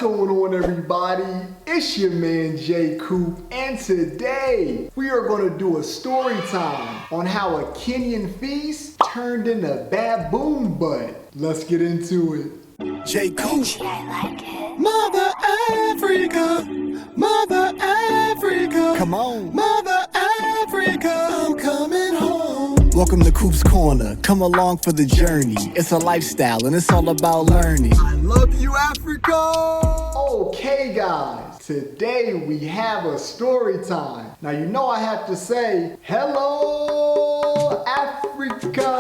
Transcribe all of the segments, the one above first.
going on, everybody? It's your man J Coop, and today we are going to do a story time on how a Kenyan feast turned into baboon butt. Let's get into it. J Coop. I like it. Mother Africa, Mother Africa. Come on, Mother Africa, I'm coming home. Welcome to Coop's Corner. Come along for the journey. It's a lifestyle and it's all about learning. I love you, Africa. Okay, guys, today we have a story time. Now, you know I have to say, hello, Africa.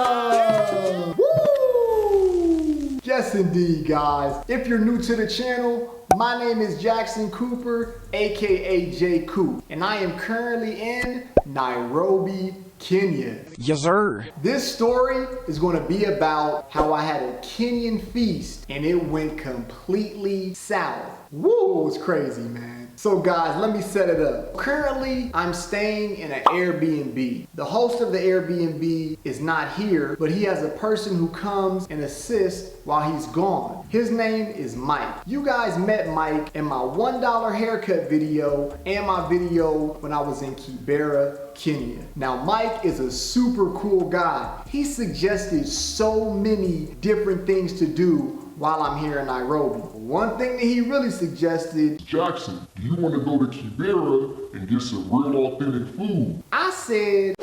Woo! Yes, indeed, guys. If you're new to the channel, my name is Jackson Cooper, aka J Coop, and I am currently in Nairobi, Kenya. Yes, sir. This story is going to be about how I had a Kenyan feast and it went completely south. Woo, it was crazy, man. So guys, let me set it up. Currently, I'm staying in an Airbnb. The host of the Airbnb is not here, but he has a person who comes and assists while he's gone. His name is Mike. You guys met Mike in my $1 haircut video and my video when I was in Kibera, Kenya. Now, Mike is a super cool guy. He suggested so many different things to do while I'm here in Nairobi. One thing that he really suggested, Jackson, do you want to go to Kibera and get some real authentic food? I said,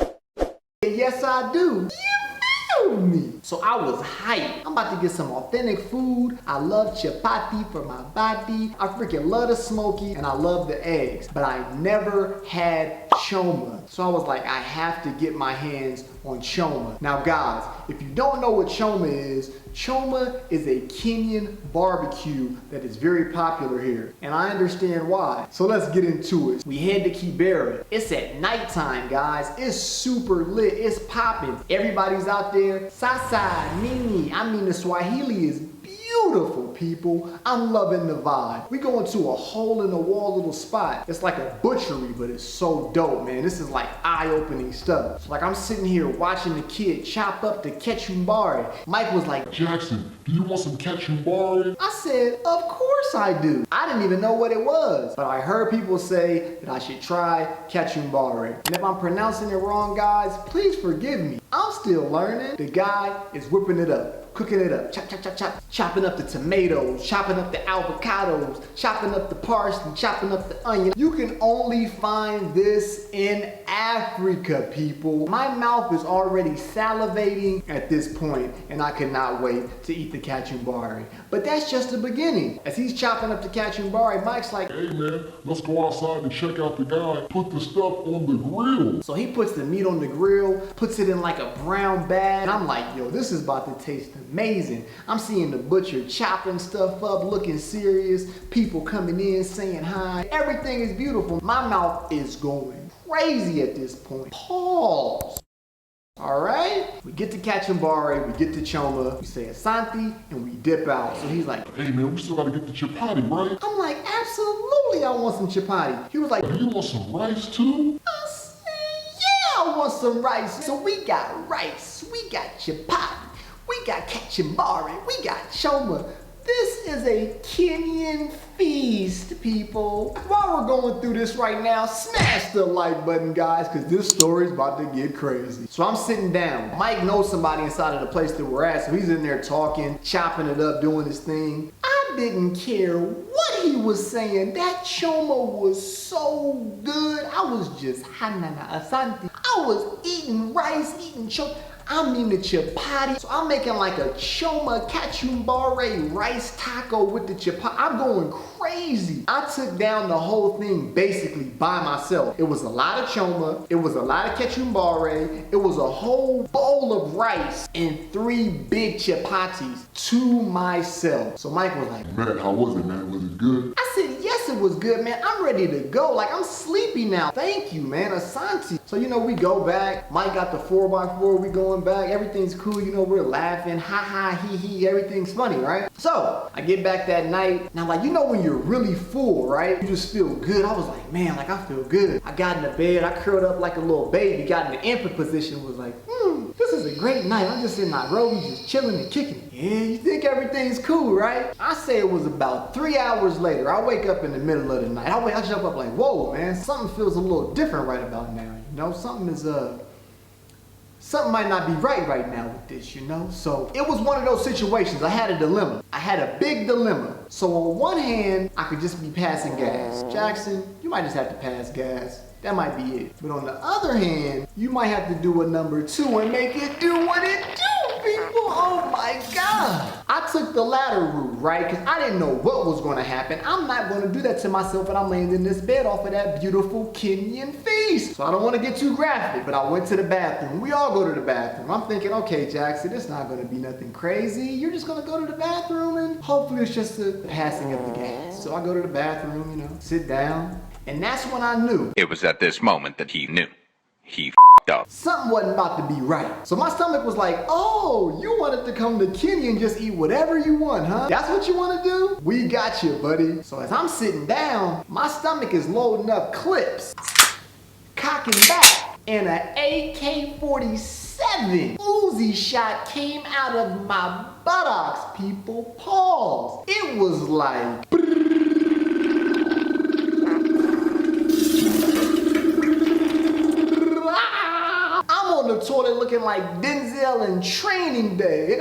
yes I do. You feel me? So I was hyped. I'm about to get some authentic food. I love chapati for my body. I freaking love the smoky and I love the eggs. But I never had choma. So I was like, I have to get my hands on choma. Now guys, if you don't know what choma is a Kenyan barbecue that is very popular here. And I understand why. So let's get into it. We head to Kibera. It's at nighttime, guys. It's super lit. It's popping. Everybody's out there. Sasa, Nini. I mean, the Swahili is beautiful, people. I'm loving the vibe. We go into a hole in the wall little spot. It's like a butchery, but it's so dope, man. This is like eye-opening stuff. So like I'm sitting here watching the kid chop up the kechumbari. Mike was like, Jackson, do you want some kechumbari? I said, of course I do. I didn't even know what it was, but I heard people say that I should try kechumbari. And if I'm pronouncing it wrong, guys, please forgive me. I'm still learning. The guy is whipping it up, cooking it up, chop, chop, chop, chop, chopping up the tomatoes, chopping up the avocados, chopping up the parsley, chopping up the onion. You can only find this in Africa, people. My mouth is already salivating at this point, and I cannot wait to eat the kechumbari. But that's just the beginning. As he's chopping up the kechumbari, Mike's like, Hey man, let's go outside and check out the guy. Put the stuff on the grill. so he puts the meat on the grill, puts it in like a brown bag. And I'm like, yo, this is about to taste amazing. I'm seeing the butcher chopping stuff up, looking serious. People coming in, saying hi. Everything is beautiful. My mouth is going crazy at this point. Pause. All right, we get to kechumbari, we get to choma, we say asante, and we dip out. So he's like, Hey man, we still gotta get the chapati, right? I'm like, absolutely, I want some chapati. He was like, Do you want some rice too? I said, yeah, I want some rice. So we got rice, we got chapati, we got kechumbari, we got choma. This is a Kenyan feast, people. While we're going through this right now, smash the like button, guys, because this story's about to get crazy. So I'm sitting down. Mike knows somebody inside of the place that we're at, so he's in there talking, chopping it up, doing his thing. I didn't care what he was saying. That choma was so good. I was just hanana asante. I was eating rice, eating choma. I mean the chapati. So I'm making like a choma kechumbari rice taco with the chapati. I'm going crazy. I took down the whole thing basically by myself. It was a lot of choma. It was a lot of kechumbari. It was a whole bowl of rice and 3 big chapatis to myself. So Mike was like, Man, how was it, man? Was it good? I said, yes, it was good, man. I'm ready to go. Like, I'm sleepy now. Thank you, man. Asante. So, you know, we go back. Mike got the 4x4. We going back. Everything's cool. You know, we're laughing. Ha ha, he he. Everything's funny, right? So, I get back that night. Now, like, you know when you're really full, right? You just feel good. I was like, man, like, I feel good. I got in the bed. I curled up like a little baby. Got in the infant position. Was like, This is a great night. I'm just in Nairobi, just chilling and kicking. Yeah, you think everything's cool, right? I say it was about 3 hours later. I wake up in the middle of the night. I jump up like, whoa, man, something feels a little different right about now. You know, something might not be right now with this, you know? So it was one of those situations. I had a dilemma. I had a big dilemma. So on one hand, I could just be passing gas. Jackson, you might just have to pass gas. That might be it. But on the other hand, you might have to do a number 2 and make it do what it do, people. Oh my God. I took the latter route, right? Because I didn't know what was going to happen. I'm not going to do that to myself when I'm laying in this bed off of that beautiful Kenyan feast. So I don't want to get too graphic, but I went to the bathroom. We all go to the bathroom. I'm thinking, okay, Jackson, it's not going to be nothing crazy. You're just going to go to the bathroom and hopefully it's just the passing of the gas. So I go to the bathroom, you know, sit down. And that's when I knew. It was at this moment that he knew. He f***ed up. Something wasn't about to be right. So my stomach was like, oh, you wanted to come to Kenya and just eat whatever you want, huh? That's what you want to do? We got you, buddy. So as I'm sitting down, my stomach is loading up clips, cocking back, and an AK-47 Uzi shot came out of my buttocks, people. Pause. It was like... on the toilet looking like Denzel in Training Day.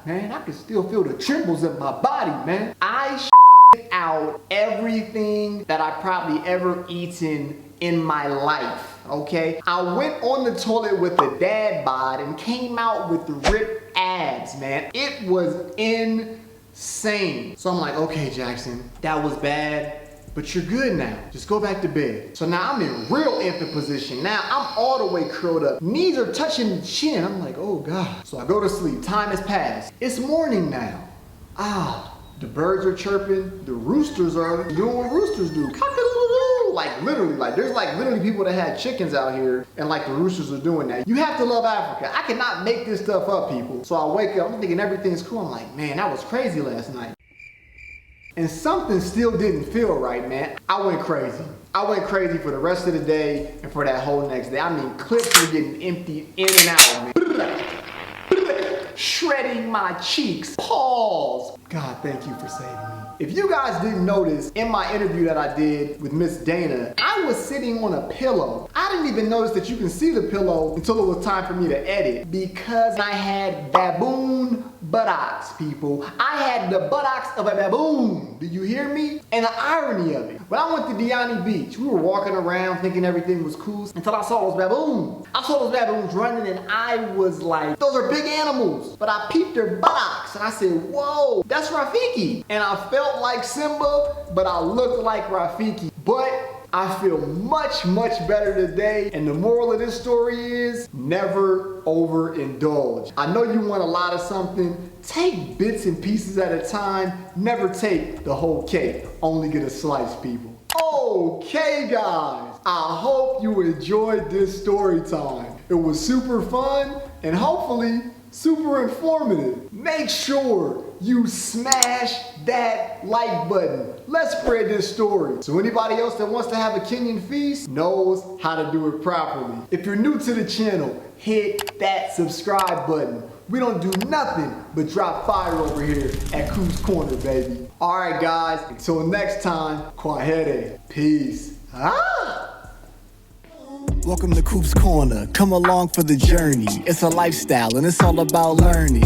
Man, I can still feel the trembles in my body, man. I shit out everything that I probably ever eaten in my life, okay? I went on the toilet with a dad bod and came out with the ripped abs, man. It was insane. So I'm like, okay, Jackson, that was bad. But you're good now. Just go back to bed. So now I'm in real infant position. Now I'm all the way curled up. Knees are touching the chin. I'm like, oh God. So I go to sleep. Time has passed. It's morning now. The birds are chirping. The roosters are doing what roosters do. Cock-a-doodle-doo. Like literally, there's literally people that had chickens out here and the roosters are doing that. You have to love Africa. I cannot make this stuff up, people. So I wake up, I'm thinking everything's cool. I'm like, man, that was crazy last night. And something still didn't feel right, man. I went crazy. I went crazy for the rest of the day and for that whole next day. I mean, clips were getting emptied in and out, man. Shredding my cheeks. Pause. God, thank you for saving me. If you guys didn't notice, in my interview that I did with Miss Dana, I was sitting on a pillow. I didn't even notice that you can see the pillow until it was time for me to edit because I had baboon buttocks, people. I had the buttocks of a baboon. Do you hear me? And the irony of it. When I went to Diani Beach, we were walking around thinking everything was cool until I saw those baboons. I saw those baboons running and I was like, those are big animals. But I peeped their buttocks and I said, whoa, that's Rafiki. And I felt like Simba, but I looked like Rafiki. But I feel much, much better today. And the moral of this story is never overindulge. I know you want a lot of something. Take bits and pieces at a time. Never take the whole cake. Only get a slice, people. Okay, guys. I hope you enjoyed this story time. It was super fun and hopefully super informative. Make sure you smash that like button. Let's spread this story so anybody else that wants to have a Kenyan feast knows how to do it properly. If you're new to the channel, hit that subscribe button. We don't do nothing but drop fire over here at Coop's Corner, baby. All right, guys, until next time, Kwahere. Peace. Welcome to Coop's Corner. Come along for the journey. It's a lifestyle and it's all about learning.